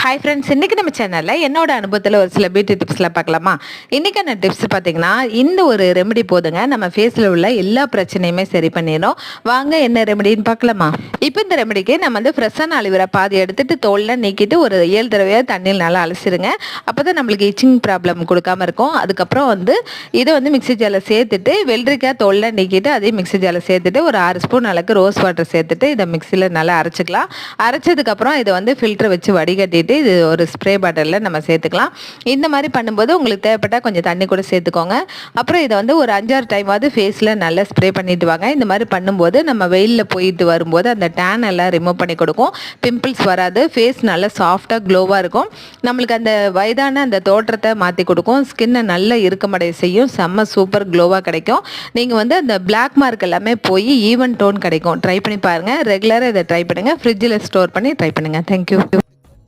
Hi friends, இன்றைக்கி நம்ம சேனலில் என்னோட அனுபவத்தில் ஒரு சில பியூட்டி டிப்ஸ்லாம் பார்க்கலாமா? இன்றைக்கான டிப்ஸ் பார்த்திங்கன்னா, இந்த ஒரு ரெமெடி போதுங்க நம்ம ஃபேஸில் உள்ள எல்லா பிரச்சனையுமே சரி பண்ணிடும். வாங்க என்ன ரெமெடின்னு பார்க்கலாமா? இப்போ இந்த ரெமெடிக்கு நம்ம வந்து ஃப்ரெஷ்ஷான அலிவேரா பாதி எடுத்துகிட்டு தோலில் நீக்கிட்டு ஒரு 7 தடவையாக தண்ணியில் நல்லா அலசிடுங்க. அப்போ தான் நம்மளுக்கு இச்சிங் ப்ராப்ளம் கொடுக்காமல் இருக்கும். அதுக்கப்புறம் வந்து இதை வந்து மிக்ஸி ஜாரில் சேர்த்துட்டு வெள்ளரிக்காய் தோலில் நீக்கிட்டு அதையும் மிக்ஸி ஜாரில் சேர்த்துட்டு ஒரு 6 ஸ்பூன் அளவுக்கு ரோஸ் வாட்டர் சேர்த்துட்டு இதை மிக்ஸியில் நல்லா அரைச்சிக்கலாம். அரைச்சதுக்கப்புறம் இதை வந்து ஃபில்டர் வச்சு வடிகட்டிட்டு இது ஒரு ஸ்ப்ரே பாட்டிலில் நம்ம சேர்த்துக்கலாம். இந்த மாதிரி பண்ணும்போது உங்களுக்கு தேவைப்பட்டால் கொஞ்சம் தண்ணி கூட சேர்த்துக்கோங்க. அப்புறம் இதை வந்து ஒரு 5-6 டைமாவது ஃபேஸில் நல்லா ஸ்ப்ரே பண்ணிட்டு வாங்க. இந்த மாதிரி பண்ணும்போது நம்ம வெயிலில் போயிட்டு வரும்போது அந்த டேன் எல்லாம் ரிமூவ் பண்ணி கொடுக்கும். பிம்பிள்ஸ் வராது, ஃபேஸ் நல்லா சாஃப்டாக க்ளோவாக இருக்கும். நம்மளுக்கு அந்த வயதான அந்த தோற்றத்தை மாற்றி கொடுக்கும். ஸ்கின்னை நல்லா இறுக்கமடைய செய்யும். செம்ம சூப்பர் க்ளோவாக கிடைக்கும். நீங்கள் வந்து அந்த பிளாக் மார்க் எல்லாமே போய் ஈவன் டோன் கிடைக்கும். ட்ரை பண்ணி பாருங்கள். ரெகுலராக இதை ட்ரை பண்ணுங்கள். ஃப்ரிட்ஜில் ஸ்டோர் பண்ணி ட்ரை பண்ணுங்கள். தேங்க்யூ.